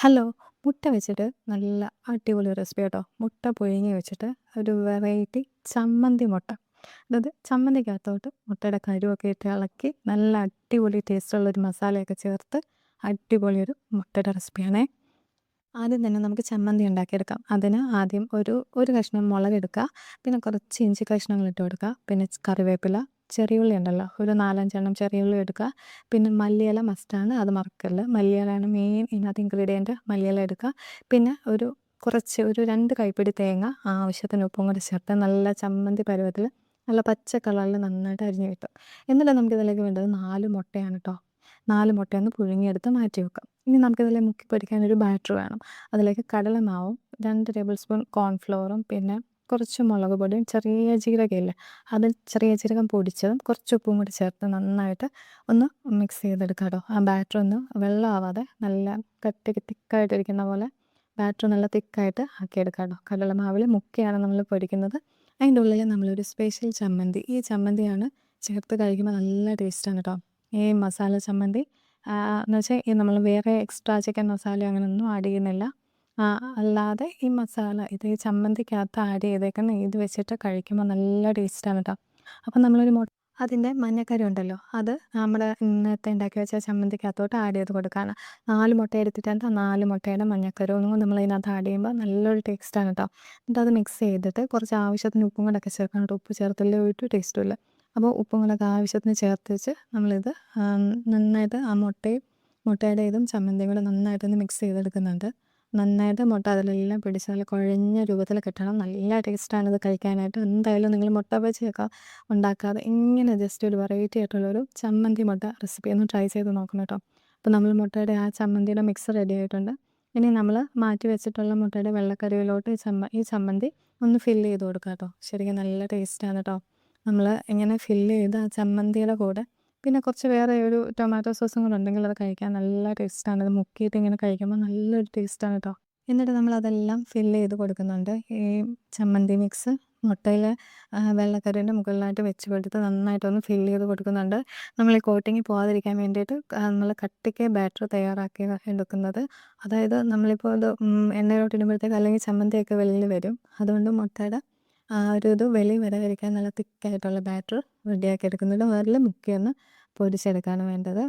Hello! മുട്ട വെച്ചിട്ട് നല്ല അടിപൊളി റെസിപ്പി കേട്ടോ. മുട്ട പുഴുങ്ങി വെച്ചിട്ട് ഒരു വെറൈറ്റി ചമ്മന്തി മുട്ട. അതായത് ചമ്മന്തിക്കകത്തോട്ട് മുട്ടയുടെ കരുവൊക്കെ ഇട്ട് ഇളക്കി നല്ല അടിപൊളി ടേസ്റ്റുള്ളൊരു മസാലയൊക്കെ ചേർത്ത് അടിപൊളി ഒരു മുട്ടയുടെ റെസിപ്പിയാണേ. ആദ്യം തന്നെ നമുക്ക് ചമ്മന്തി ഉണ്ടാക്കിയെടുക്കാം. അതിന് ആദ്യം ഒരു കഷ്ണം മുളകെടുക്കുക, പിന്നെ കുറച്ച് ഇഞ്ചി കഷ്ണങ്ങൾ ഇട്ട് കൊടുക്കുക, പിന്നെ കറിവേപ്പില, ചെറിയുള്ളി ഉണ്ടല്ലോ ഒരു 4, 5 എണ്ണം ചെറിയുള്ളി എടുക്കുക, പിന്നെ മല്ലിയില മസ്റ്റാണ്, അത് മറക്കല്ല്. മല്ലിയിലയാണ് മെയിൻ ഇതിനകത്ത് ഇൻഗ്രീഡിയൻറ്റ്. മല്ലിയില എടുക്കുക, പിന്നെ ഒരു 2 കൈപ്പിടി തേങ്ങ, ആവശ്യത്തിന് ഉപ്പും കൂടി ചേർത്ത് നല്ല ചമ്മന്തി പരുവത്തിൽ നല്ല പച്ച കളറിൽ നന്നായിട്ട് അരിഞ്ഞ് കിട്ടും. എന്നിട്ട് നമുക്കിതിലേക്ക് വേണ്ടത് 4 മുട്ടയാണ് കേട്ടോ. 4 മുട്ടയൊന്ന് പുഴുങ്ങിയെടുത്ത് മാറ്റി വെക്കാം. ഇനി നമുക്കിതിൽ മുക്കി പൊരിക്കാൻ ഒരു ബാറ്റർ വേണം. അതിലേക്ക് കടലമാവും 2 ടേബിൾ സ്പൂൺ കോൺഫ്ലവറും പിന്നെ കുറച്ച് മുളക് പൊടിയും ചെറിയ ജീരകമില്ലേ, അതിൽ ചെറിയ ജീരകം പൊടിച്ചതും കുറച്ച് ഉപ്പും കൂടി ചേർത്ത് നന്നായിട്ട് ഒന്ന് മിക്സ് ചെയ്തെടുക്കാം കേട്ടോ. ആ ബാറ്റർ ഒന്ന് വെള്ളമാവാതെ നല്ല കട്ടിക്ക് തിക്കായിട്ടിരിക്കുന്ന പോലെ ബാറ്റർ നല്ല തിക്കായിട്ട് ആക്കിയെടുക്കാം കേട്ടോ. കടലമാവിൽ മുക്കിയാണ് നമ്മൾ പൊരിക്കുന്നത്. അതിൻ്റെ ഉള്ളിൽ നമ്മളൊരു സ്പെഷ്യൽ ചമ്മന്തി, ഈ ചമ്മന്തിയാണ് ചേർത്ത് കഴിക്കുമ്പോൾ നല്ല ടേസ്റ്റാണ് കേട്ടോ. ഈ മസാല ചമ്മന്തി എന്ന് വെച്ചാൽ ഈ നമ്മൾ വേറെ എക്സ്ട്രാ ചിക്കൻ മസാല അങ്ങനെയൊന്നും ആഡ് ചെയ്യുന്നില്ല. അല്ലാതെ ഈ മസാല ഈ ചമ്മന്തിക്കകത്ത് ആഡ് ചെയ്തേക്കുന്ന ഇത് വെച്ചിട്ട് കഴിക്കുമ്പോൾ നല്ല ടേസ്റ്റാണ് കേട്ടോ. അപ്പം നമ്മളൊരു അതിൻ്റെ മഞ്ഞക്കറി ഉണ്ടല്ലോ, അത് നമ്മുടെ ഇന്നത്തെ ഉണ്ടാക്കി വെച്ച ചമ്മന്തിക്കകത്തോട്ട് ആഡ് ചെയ്ത് കൊടുക്കുകയാണ്. 4 മുട്ട എടുത്തിട്ടുണ്ട്, 4 മുട്ടയുടെ മഞ്ഞക്കറിയും നമ്മളതിനകത്ത് ആഡ് ചെയ്യുമ്പോൾ നല്ലൊരു ടേസ്റ്റാണ് കേട്ടോ. എന്നിട്ട് അത് മിക്സ് ചെയ്തിട്ട് കുറച്ച് ആവശ്യത്തിന് ഉപ്പും കൂടെ ഒക്കെ ചേർക്കണം കേട്ടോ. ഉപ്പ് ചേർത്തില്ലേ ഒരു ടേസ്റ്റും ഇല്ല. അപ്പോൾ ഉപ്പും കൂടെ ആവശ്യത്തിന് ചേർത്ത് വെച്ച് നമ്മളിത് നന്നായിട്ട് ആ മുട്ടയുടെ ഇതും ചമ്മന്തിയും കൂടെ നന്നായിട്ടൊന്ന് മിക്സ് ചെയ്തെടുക്കുന്നുണ്ട്. നന്നായിട്ട് മുട്ട അതിലെല്ലാം പിടിച്ച് നല്ല കുഴഞ്ഞ രൂപത്തിൽ കിട്ടണം. നല്ല ടേസ്റ്റാണിത് കഴിക്കാനായിട്ട്. എന്തായാലും നിങ്ങൾ മുട്ട ബജിയൊക്കെ ഉണ്ടാക്കാതെ ഇങ്ങനെ ജസ്റ്റ് ഒരു വെറൈറ്റി ആയിട്ടുള്ളൊരു ചമ്മന്തി മുട്ട റെസിപ്പി ഒന്ന് ട്രൈ ചെയ്ത് നോക്കണം കേട്ടോ. അപ്പോൾ നമ്മൾ മുട്ടയുടെ ആ ചമ്മന്തിയുടെ മിക്സ് റെഡി ആയിട്ടുണ്ട്. ഇനി നമ്മൾ മാറ്റി വെച്ചിട്ടുള്ള മുട്ടയുടെ വെള്ളക്കറിയിലോട്ട് ഈ ചമ്മന്തി ഒന്ന് ഫില്ല് ചെയ്ത് കൊടുക്കാം കേട്ടോ. ശരിക്കും നല്ല ടേസ്റ്റാണ് കേട്ടോ. നമ്മൾ ഇങ്ങനെ ഫില്ല് ചെയ്ത് ആ ചമ്മന്തിയുടെ കൂടെ പിന്നെ കുറച്ച് വേറെ ഒരു ടൊമാറ്റോ സോസും കൂടെ ഉണ്ടെങ്കിൽ അത് കഴിക്കാൻ നല്ല ടേസ്റ്റാണ്. അത് മുക്കിയിട്ട് ഇങ്ങനെ കഴിക്കുമ്പോൾ നല്ലൊരു ടേസ്റ്റാണ് കേട്ടോ. എന്നിട്ട് നമ്മളതെല്ലാം ഫില്ല് ചെയ്ത് കൊടുക്കുന്നുണ്ട്. ഈ ചമ്മന്തി മിക്സ് മുട്ടയിൽ വെള്ളക്കറീൻ്റെ മുകളിലായിട്ട് വെച്ച് കൊടുത്ത് നന്നായിട്ടൊന്ന് ഫില്ല് ചെയ്ത് കൊടുക്കുന്നുണ്ട്. നമ്മൾ ഈ കോട്ടിങ് പോകാതിരിക്കാൻ വേണ്ടിയിട്ട് നമ്മൾ കട്ടിക്ക് ബാറ്റർ തയ്യാറാക്കി എടുക്കുന്നത്. അതായത് നമ്മളിപ്പോൾ ഇത് എണ്ണയിലോട്ട് ഇടുമ്പോഴത്തേക്ക് അല്ലെങ്കിൽ ചമ്മന്തിയൊക്കെ വെളിയിൽ വരും. അതുകൊണ്ട് മുട്ടയുടെ ഇത് വെളി വരാതിരിക്കാൻ നല്ല തിക്കായിട്ടുള്ള ബാറ്റർ റെഡിയാക്കി എടുക്കുന്നുണ്ട്. അതിൽ മുക്കിയൊന്ന് പൊരിച്ചെടുക്കാണ് വേണ്ടത്.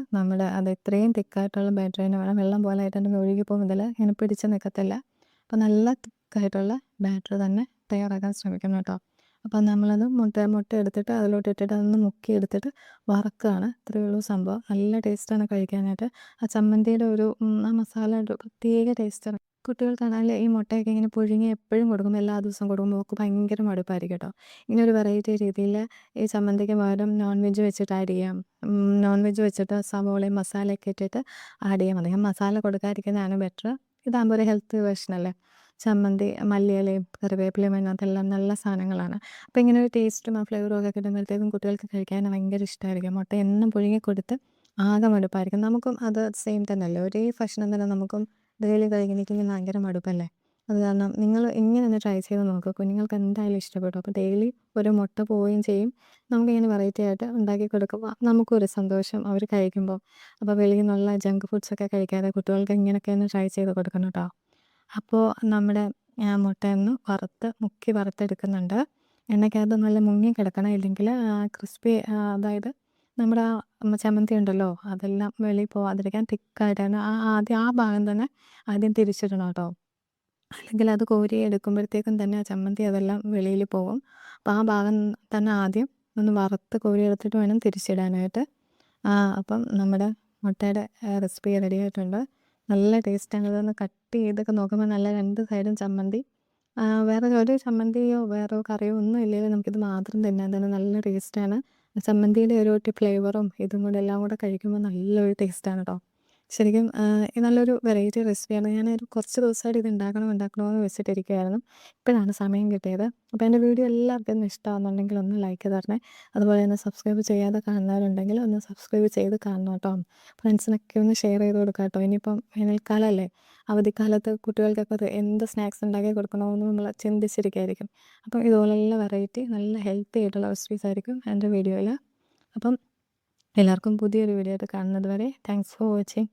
അത് ഇത്രയും തിക്കായിട്ടുള്ള ബാറ്റർ തന്നെ വേണം. വെള്ളം പോലെ ആയിട്ടുണ്ടെങ്കിൽ ഒഴുകി പോകുന്നതിൽ ഇങ്ങനെ പിടിച്ച് നിൽക്കത്തില്ല. അപ്പോൾ നല്ല തിക്കായിട്ടുള്ള ബാറ്റർ തന്നെ തയ്യാറാക്കാൻ ശ്രമിക്കണം കേട്ടോ. അപ്പം നമ്മളത് മുട്ട എടുത്തിട്ട് അതിലോട്ട് ഇട്ടിട്ട് അതൊന്ന് മുക്കി എടുത്തിട്ട് വറക്കുകയാണ്. ഇത്രയേ ഉള്ളൂ സംഭവം. നല്ല ടേസ്റ്റാണ് കഴിക്കാനായിട്ട്. ആ ചമ്മന്തിയുടെ ആ മസാലയുടെ പ്രത്യേക ടേസ്റ്റാണ്. കുട്ടികൾക്കാണെങ്കിൽ ഈ മുട്ടയൊക്കെ ഇങ്ങനെ പുഴുങ്ങി എപ്പോഴും കൊടുക്കുമ്പോൾ എല്ലാ ദിവസവും കൊടുക്കുമ്പോൾ അവർക്ക് ഭയങ്കര മടുപ്പായിരിക്കും കേട്ടോ. ഇങ്ങനെ ഒരു വെറൈറ്റി രീതിയിൽ ഈ ചമ്മന്തിക്ക് പകരം നോൺ വെജ് വെച്ചിട്ട് ആഡ് ചെയ്യാം. നോൺ വെജ് വെച്ചിട്ട് സവോളയും മസാലയൊക്കെ ഇട്ടിട്ട് ആഡ് ചെയ്യാം. അധികം മസാല കൊടുക്കാതിരിക്കുന്നതാണ് ബെറ്റർ. ഇതാകുമ്പോൾ ഒരു ഹെൽത്ത് വേർഷനല്ലേ. ചമ്മന്തി മല്ലിയിലയും കറിവേപ്പിലയും അതിനകത്തെല്ലാം നല്ല സാധനങ്ങളാണ്. അപ്പോൾ ഇങ്ങനെ ഒരു ടേസ്റ്റും ആ ഫ്ലേവറും ഒക്കെ കിട്ടുമ്പോഴത്തേക്കും കുട്ടികൾക്ക് കഴിക്കാൻ ഭയങ്കര ഇഷ്ടമായിരിക്കും. മുട്ട എന്നും പുഴുങ്ങി കൊടുത്ത് ആകെ മടുപ്പായിരിക്കും. നമുക്കും അത് സെയിം തന്നെയല്ലേ, ഒരേ ഭക്ഷണം തന്നെ നമുക്കും ഡെയിലി കഴിക്കുന്നെങ്കിൽ ഭയങ്കര മടുപ്പല്ലേ. അത് കാരണം നിങ്ങൾ ഇങ്ങനെ ഒന്ന് ട്രൈ ചെയ്ത് നോക്കുക. കുഞ്ഞുങ്ങൾക്ക് എന്തായാലും ഇഷ്ടപ്പെടും. അപ്പോൾ ഡെയിലി ഒരു മുട്ട പോവുകയും ചെയ്യും. നമുക്കിങ്ങനെ വെറൈറ്റി ആയിട്ട് ഉണ്ടാക്കി കൊടുക്കുമ്പോൾ നമുക്കും ഒരു സന്തോഷം അവർ കഴിക്കുമ്പോൾ. അപ്പോൾ വെളിയിൽ നിന്നുള്ള ജങ്ക് ഫുഡ്സൊക്കെ കഴിക്കാതെ കുട്ടികൾക്ക് ഇങ്ങനെയൊക്കെ ഒന്ന് ട്രൈ ചെയ്ത് കൊടുക്കണം കേട്ടോ. അപ്പോൾ നമ്മുടെ മുട്ടയൊന്ന് മുക്കി വറുത്തെടുക്കുന്നുണ്ട്. എണ്ണയ്ക്കകത്ത് നല്ല മുങ്ങി കിടക്കണം, ഇല്ലെങ്കിൽ ക്രിസ്പി അതായത് നമ്മുടെ ചമ്മന്തി ഉണ്ടല്ലോ അതെല്ലാം വെളിയിൽ പോവാതിരിക്കാൻ തിക്കായിട്ടാണ് ആദ്യം ആ ഭാഗം തന്നെ ആദ്യം തിരിച്ചിടണം കേട്ടോ. അല്ലെങ്കിൽ അത് കോരി എടുക്കുമ്പോഴത്തേക്കും തന്നെ ആ ചമ്മന്തി അതെല്ലാം വെളിയിൽ പോകും. അപ്പോൾ ആ ഭാഗം തന്നെ ആദ്യം ഒന്ന് വറുത്ത് കോരി എടുത്തിട്ട് വേണം തിരിച്ചിടാനായിട്ട്. അപ്പം നമ്മുടെ മുട്ടയുടെ റെസിപ്പി റെഡി ആയിട്ടുണ്ട്. നല്ല ടേസ്റ്റാണ്. ഇതൊന്ന് കട്ട് ചെയ്തൊക്കെ നോക്കുമ്പോൾ നല്ല 2 സൈഡും ചമ്മന്തി. വേറെ ഒരു ചമ്മന്തിയോ വേറെ കറിയോ ഒന്നും ഇല്ലെങ്കിലും നമുക്കിത് മാത്രം തിന്നാൻ തന്നെ നല്ല ടേസ്റ്റാണ്. ചമ്മന്തിയുടെ ഒരു ഫ്ലേവറും ഇതും കൂടെ എല്ലാം കൂടെ കഴിക്കുമ്പോൾ നല്ലൊരു ടേസ്റ്റാണ് കേട്ടോ. ശരിക്കും ഇത് നല്ലൊരു വെറൈറ്റി റെസിപ്പിയാണ്. ഞാനൊരു കുറച്ച് ദിവസമായിട്ട് ഇത് ഉണ്ടാക്കണമെന്ന് വെച്ചിട്ടിരിക്കുകയായിരുന്നു. ഇപ്പോഴാണ് സമയം കിട്ടിയത്. അപ്പോൾ എൻ്റെ വീഡിയോ എല്ലാവർക്കും ഒന്ന് ഇഷ്ടമാകുന്നുണ്ടെങ്കിൽ ഒന്ന് ലൈക്ക് തരണേ. അതുപോലെ തന്നെ സബ്സ്ക്രൈബ് ചെയ്യാതെ കാണുന്നവരുണ്ടെങ്കിൽ ഒന്ന് സബ്സ്ക്രൈബ് ചെയ്ത് കാണണം കേട്ടോ. ഫ്രണ്ട്സിനൊക്കെ ഒന്ന് ഷെയർ ചെയ്ത് കൊടുക്കാം കേട്ടോ. ഇനിയിപ്പം വേനൽക്കാലമല്ലേ, അവധിക്കാലത്ത് കുട്ടികൾക്കൊക്കെ എന്ത് സ്നാക്സ് ഉണ്ടാക്കി കൊടുക്കണമെന്ന് നമ്മൾ ചിന്തിച്ചിരിക്കുകയായിരിക്കും. അപ്പം ഇതുപോലെയുള്ള വെറൈറ്റി നല്ല ഹെൽത്തി ആയിട്ടുള്ള റെസിപ്പീസ് ആയിരിക്കും എൻ്റെ വീഡിയോയിൽ. അപ്പം എല്ലാവർക്കും പുതിയൊരു വീഡിയോ ആയിട്ട് കാണുന്നത് വരെ താങ്ക്സ് ഫോർ വാച്ചിങ്.